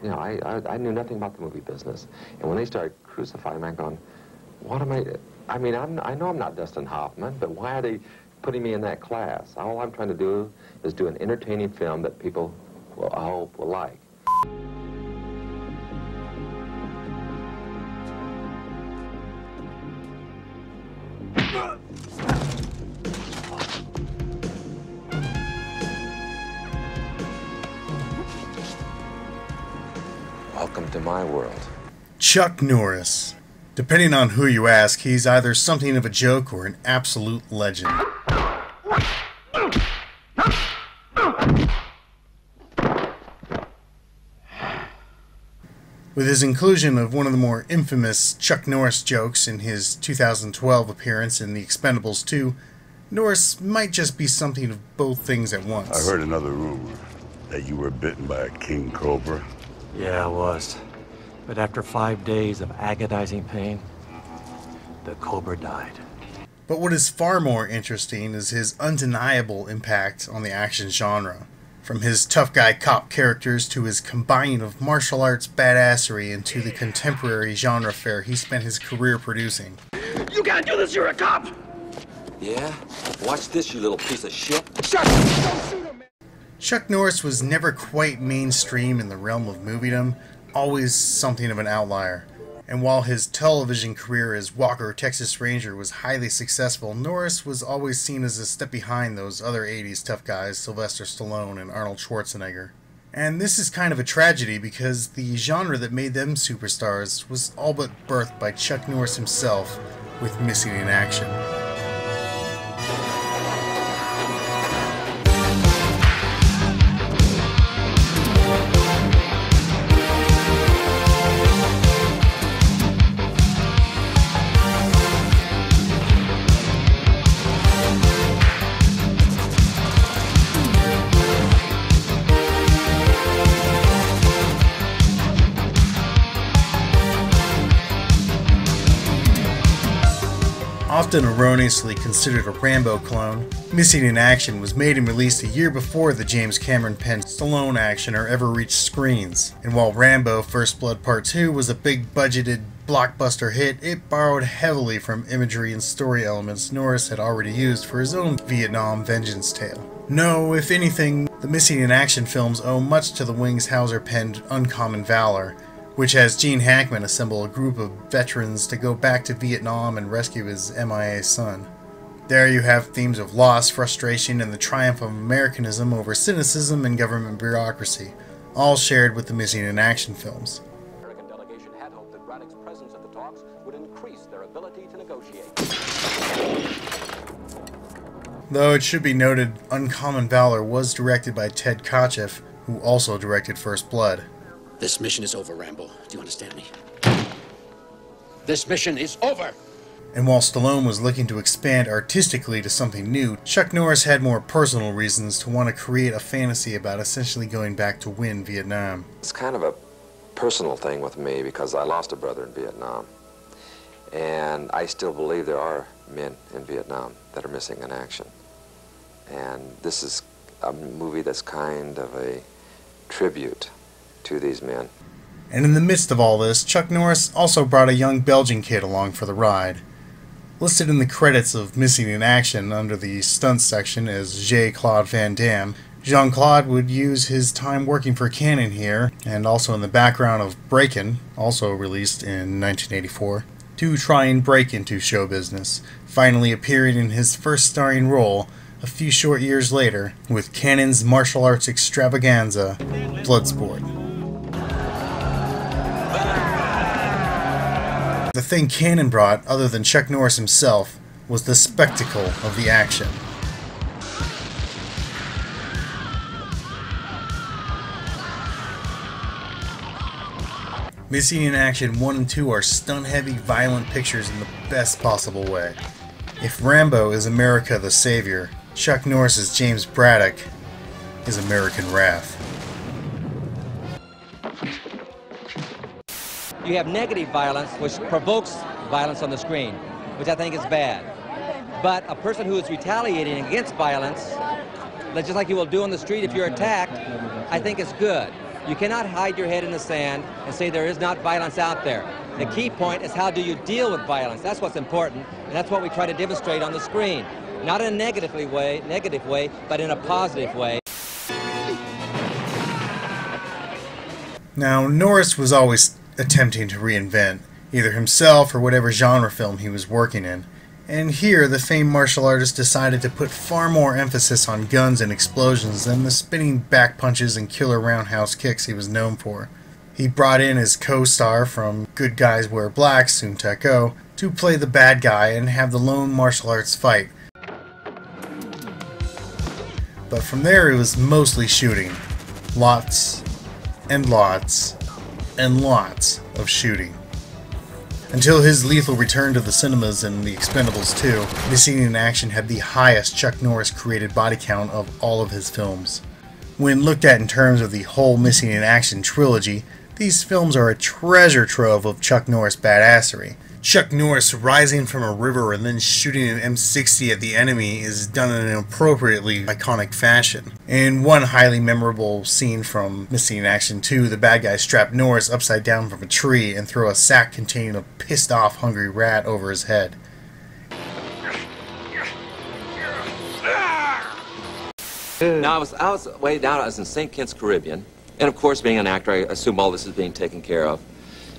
you know, I knew nothing about the movie business. And when they started crucifying me, I'm going, what am I mean, I know I'm not Dustin Hoffman, but why are they putting me in that class? All I'm trying to do is do an entertaining film that people, will, I hope, will like. Welcome to my world. Chuck Norris. Depending on who you ask, he's either something of a joke or an absolute legend. With his inclusion of one of the more infamous Chuck Norris jokes in his 2012 appearance in The Expendables 2, Norris might just be something of both things at once. I heard another rumor that you were bitten by a king cobra. Yeah, I was. But after 5 days of agonizing pain, the cobra died. But what is far more interesting is his undeniable impact on the action genre. From his tough guy cop characters to his combining of martial arts badassery into the contemporary genre fare he spent his career producing. You can't do this, you're a cop! Yeah? Watch this, you little piece of shit. Shut up! Don't shoot him, man! Chuck Norris was never quite mainstream in the realm of moviedom, always something of an outlier. And while his television career as Walker, Texas Ranger was highly successful, Norris was always seen as a step behind those other 80s tough guys, Sylvester Stallone and Arnold Schwarzenegger. And this is kind of a tragedy because the genre that made them superstars was all but birthed by Chuck Norris himself with Missing in Action. Often erroneously considered a Rambo clone, Missing in Action was made and released a year before the James Cameron-penned Stallone actioner ever reached screens. And while Rambo First Blood Part 2 was a big-budgeted blockbuster hit, it borrowed heavily from imagery and story elements Norris had already used for his own Vietnam vengeance tale. No, if anything, the Missing in Action films owe much to the Wings Hauser-penned Uncommon Valor, which has Gene Hackman assemble a group of veterans to go back to Vietnam and rescue his MIA son. There you have themes of loss, frustration, and the triumph of Americanism over cynicism and government bureaucracy, all shared with the Missing in Action films. The American delegation had hoped that Braddock's presence at the talks would increase their ability to negotiate. Though it should be noted, Uncommon Valor was directed by Ted Kotcheff, who also directed First Blood. This mission is over, Rambo. Do you understand me? This mission is over! And while Stallone was looking to expand artistically to something new, Chuck Norris had more personal reasons to want to create a fantasy about essentially going back to win Vietnam. It's kind of a personal thing with me because I lost a brother in Vietnam. And I still believe there are men in Vietnam that are missing in action. And this is a movie that's kind of a tribute to these men. And in the midst of all this, Chuck Norris also brought a young Belgian kid along for the ride. Listed in the credits of Missing in Action under the stunts section as Jean-Claude Van Damme, Jean-Claude would use his time working for Kain here, and also in the background of Breakin', also released in 1984, to try and break into show business, finally appearing in his first starring role a few short years later with Kain's martial arts extravaganza, Bloodsport. The thing Kain brought, other than Chuck Norris himself, was the spectacle of the action. Missing in Action 1 and 2 are stunt-heavy, violent pictures in the best possible way. If Rambo is America the Savior, Chuck Norris's James Braddock is American Wrath. You have negative violence, which provokes violence on the screen, which I think is bad. But a person who is retaliating against violence, just like you will do on the street if you're attacked, I think is good. You cannot hide your head in the sand and say there is not violence out there. The key point is how do you deal with violence. That's what's important, and that's what we try to demonstrate on the screen. Not in a negative way, but in a positive way. Now, Norris was always attempting to reinvent, either himself or whatever genre film he was working in. And here, the famed martial artist decided to put far more emphasis on guns and explosions than the spinning back punches and killer roundhouse kicks he was known for. He brought in his co-star from Good Guys Wear Black, Soon Taeko, to play the bad guy and have the lone martial arts fight. But from there, it was mostly shooting. Lots and lots and lots of shooting. Until his lethal return to the cinemas in The Expendables 2, Missing in Action had the highest Chuck Norris created body count of all of his films. When looked at in terms of the whole Missing in Action trilogy, these films are a treasure trove of Chuck Norris badassery. Chuck Norris rising from a river and then shooting an M60 at the enemy is done in an appropriately iconic fashion. In one highly memorable scene from Missing in Action 2, the bad guys strap Norris upside down from a tree and throw a sack containing a pissed off hungry rat over his head. Now, I was way down, I was in St. Kitts, Caribbean, and of course, being an actor, I assume all this is being taken care of.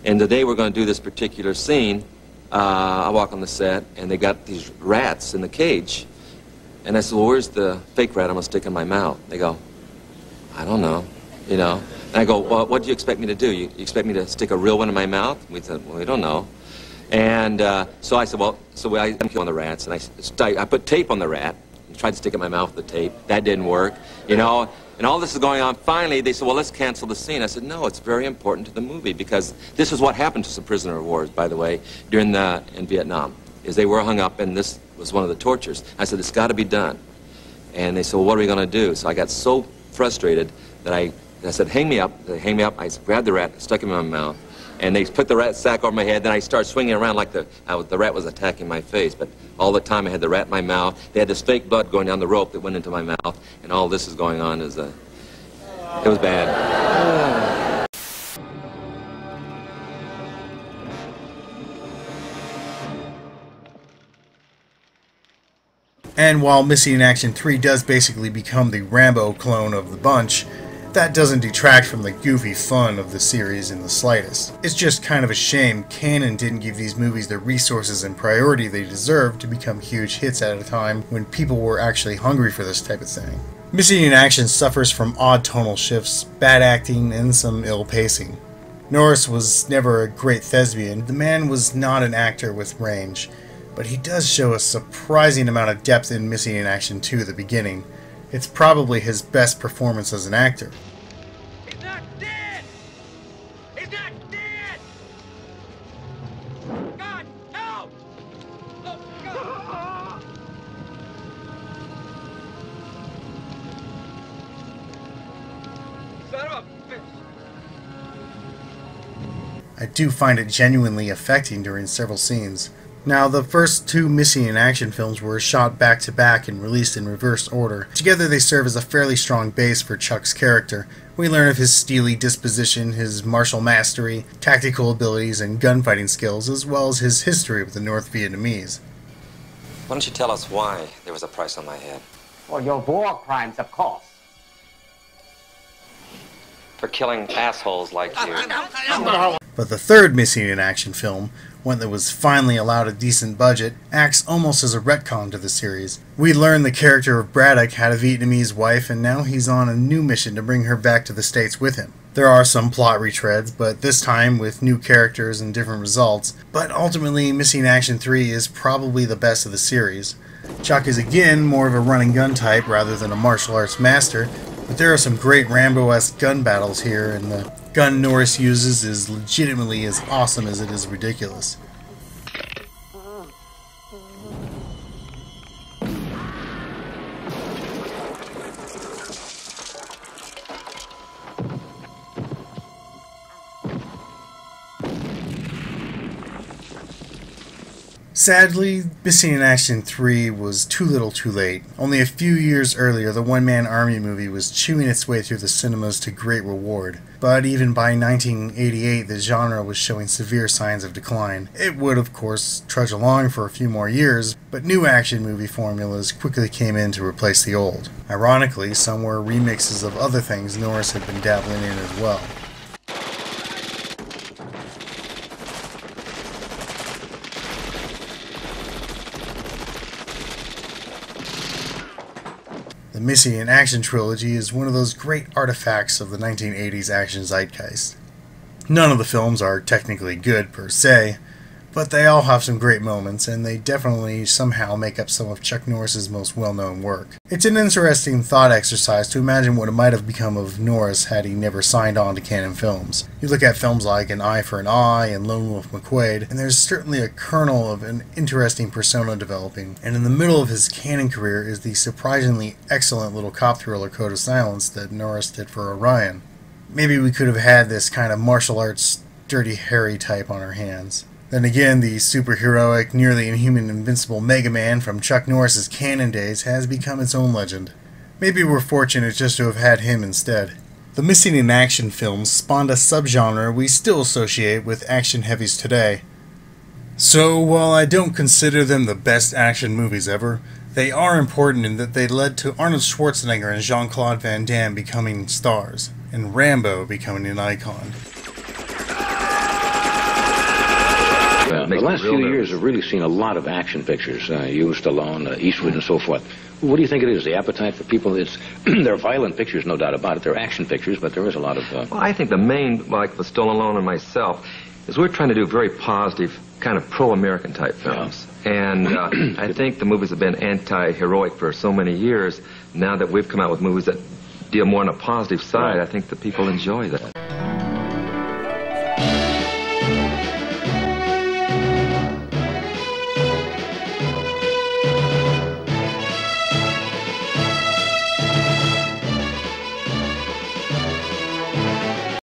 And the day we're going to do this particular scene, I walk on the set, and they got these rats in the cage. And I said, well, where's the fake rat I'm going to stick in my mouth? They go, I don't know, you know. And I go, well, what do you expect me to do? You expect me to stick a real one in my mouth? We said, well, we don't know. And so I said, well, so I kill on the rats, and I put tape on the rat, and tried to stick it in my mouth with the tape. That didn't work, you know. And all this is going on. Finally, they said, well, let's cancel the scene. I said, no, it's very important to the movie, because this is what happened to some prisoner of war, by the way, in Vietnam, is they were hung up, and this was one of the tortures. I said, it's got to be done. And they said, well, what are we going to do? So I got so frustrated that I said, hang me up. They hang me up. I grabbed the rat, stuck him in my mouth, and they put the rat sack over my head. Then I started swinging around like the rat was attacking my face. But all the time I had the rat in my mouth. They had this fake blood going down the rope that went into my mouth. And all this is going on is, it was bad. And while Missing in Action 3 does basically become the Rambo clone of the bunch, that doesn't detract from the goofy fun of the series in the slightest. It's just kind of a shame Kain didn't give these movies the resources and priority they deserve to become huge hits at a time when people were actually hungry for this type of thing. Missing in Action suffers from odd tonal shifts, bad acting, and some ill pacing. Norris was never a great thespian. The man was not an actor with range, but he does show a surprising amount of depth in Missing in Action 2 at the beginning. It's probably his best performance as an actor. He's not dead! He's not dead! God, help! Oh, God! Son of a bitch! I do find it genuinely affecting during several scenes. Now, the first two Missing in Action films were shot back-to-back and released in reverse order. Together they serve as a fairly strong base for Chuck's character. We learn of his steely disposition, his martial mastery, tactical abilities, and gunfighting skills, as well as his history with the North Vietnamese. Why don't you tell us why there was a price on my head? For your war crimes, of course. For killing assholes like you. But the third Missing in Action film, one that was finally allowed a decent budget, acts almost as a retcon to the series. We learn the character of Braddock had a Vietnamese wife, and now he's on a new mission to bring her back to the States with him. There are some plot retreads, but this time with new characters and different results. But ultimately, Missing in Action 3 is probably the best of the series. Chuck is again more of a run-and-gun type rather than a martial arts master, but there are some great Rambo-esque gun battles here, and the gun Norris uses is legitimately as awesome as it is ridiculous. Sadly, Missing in Action 3 was too little too late. Only a few years earlier, the one-man army movie was chewing its way through the cinemas to great reward. But even by 1988, the genre was showing severe signs of decline. It would, of course, trudge along for a few more years, but new action movie formulas quickly came in to replace the old. Ironically, some were remixes of other things Norris had been dabbling in as well. The Missing in Action trilogy is one of those great artifacts of the 1980s action zeitgeist. None of the films are technically good per se, but they all have some great moments, and they definitely somehow make up some of Chuck Norris's most well-known work. It's an interesting thought exercise to imagine what it might have become of Norris had he never signed on to Cannon Films. You look at films like An Eye for an Eye and Lone Wolf McQuade, and there's certainly a kernel of an interesting persona developing, and in the middle of his Cannon career is the surprisingly excellent little cop thriller Code of Silence that Norris did for Orion. Maybe we could have had this kind of martial arts Dirty Harry type on our hands. Then again, the superheroic, nearly inhuman Invincible Mega Man from Chuck Norris's Cannon days has become its own legend. Maybe we're fortunate just to have had him instead. The Missing in Action films spawned a subgenre we still associate with action heavies today. So, while I don't consider them the best action movies ever, they are important in that they led to Arnold Schwarzenegger and Jean-Claude Van Damme becoming stars, and Rambo becoming an icon. The last few years have really seen a lot of action pictures, you, Stallone, Eastwood, and so forth. What do you think it is, the appetite for people? They're violent pictures, no doubt about it. They're action pictures, but there is a lot of... Well, I think the main, like for Stallone and myself, is we're trying to do very positive, kind of pro-American type films. Yeah. And I think the movies have been anti-heroic for so many years. Now that we've come out with movies that deal more on a positive side, I think the people enjoy that.